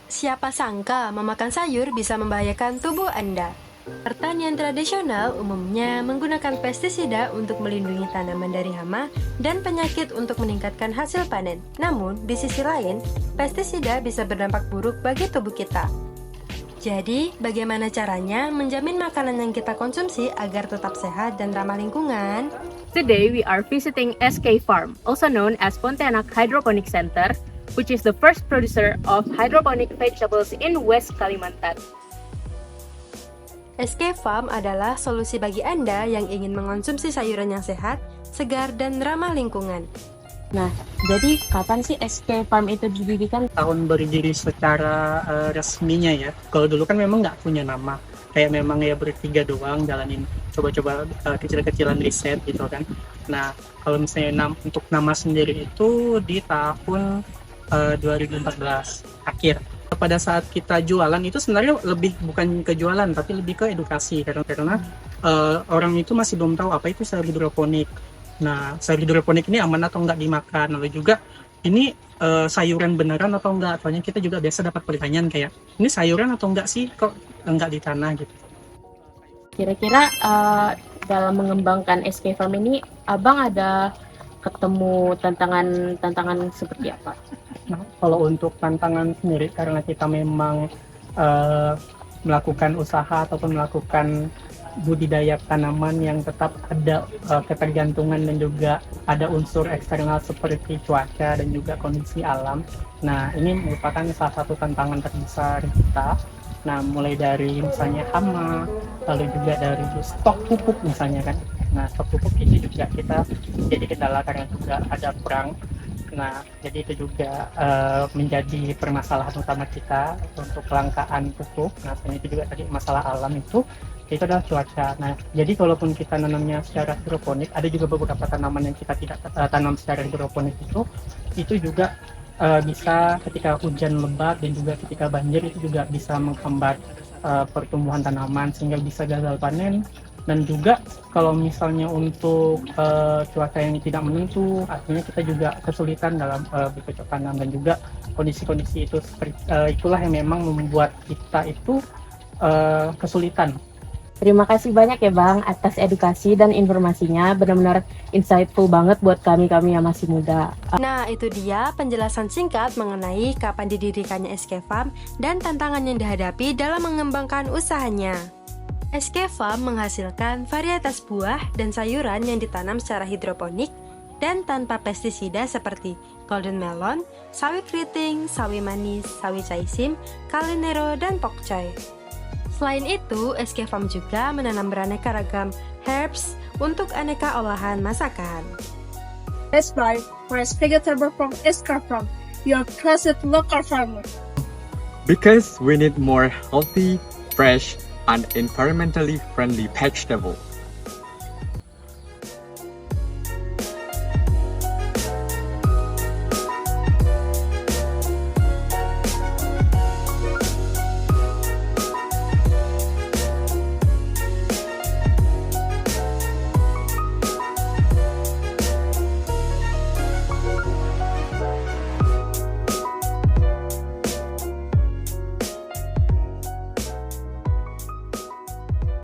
Siapa sangka memakan sayur bisa membahayakan tubuh Anda? Pertanian tradisional umumnya menggunakan pestisida untuk melindungi tanaman dari hama dan penyakit untuk meningkatkan hasil panen. Namun, di sisi lain, pestisida bisa berdampak buruk bagi tubuh kita. Jadi, bagaimana caranya menjamin makanan yang kita konsumsi agar tetap sehat dan ramah lingkungan? Today we are visiting SK Farm, also known as Pontianak Hydroponic Center, which is the first producer of hydroponic vegetables in West Kalimantan. SK Farm adalah solusi bagi Anda yang ingin mengonsumsi sayuran yang sehat, segar, dan ramah lingkungan. Nah, jadi kapan sih SK Farm itu didirikan? Tahun berdiri secara resminya ya. Kalau dulu kan memang nggak punya nama, kayak memang ya bertiga doang jalanin coba-coba kecil-kecilan riset gitu kan. Nah, kalau misalnya untuk nama sendiri itu di tahun 2014 akhir. Pada saat kita jualan itu sebenarnya lebih bukan ke jualan tapi lebih ke edukasi karena orang itu masih belum tahu apa itu sayur hidroponik. Nah, sayur hidroponik ini aman atau enggak dimakan, lalu juga ini sayuran beneran atau enggak. Soalnya kita juga biasa dapat pertanyaan kayak ini sayuran atau enggak sih, kok enggak di tanah gitu. Kira-kira dalam mengembangkan SK Farm ini, Abang ada ketemu tantangan seperti apa? Nah, kalau untuk tantangan sendiri karena kita memang melakukan usaha ataupun melakukan budidaya tanaman yang tetap ada ketergantungan dan juga ada unsur eksternal seperti cuaca dan juga kondisi alam. Nah, ini merupakan salah satu tantangan terbesar kita. Nah, mulai dari misalnya hama, lalu juga dari stok pupuk misalnya kan. Nah, stok pupuk ini juga kita jadi kendala karena juga ada perang. Nah, jadi itu juga menjadi permasalahan utama kita untuk kelangkaan pupuk. Nah, selain itu juga tadi masalah alam itu adalah cuaca. Nah, jadi kalaupun kita nanamnya secara hidroponik, ada juga beberapa tanaman yang kita tidak tanam secara hidroponik itu juga bisa ketika hujan lebat dan juga ketika banjir itu juga bisa menghambat pertumbuhan tanaman sehingga bisa gagal panen. Dan juga kalau misalnya untuk cuaca yang tidak menentu, artinya kita juga kesulitan dalam bercocok tanam dan juga kondisi-kondisi itu itulah yang memang membuat kita itu kesulitan. Terima kasih banyak ya Bang atas edukasi dan informasinya, benar-benar insightful banget buat kami yang masih muda. Nah, itu dia penjelasan singkat mengenai kapan didirikannya SK Farm dan tantangan yang dihadapi dalam mengembangkan usahanya. SK Farm menghasilkan varietas buah dan sayuran yang ditanam secara hidroponik dan tanpa pestisida seperti golden melon, sawi keriting, sawi manis, sawi caisim, kalinero, dan pokcoy. Selain itu, SK Farm juga menanam beraneka ragam herbs untuk aneka olahan masakan. Let's buy fresh vegetable from SK Farm, your trusted local farmer. Because we need more healthy, fresh, and environmentally friendly vegetable.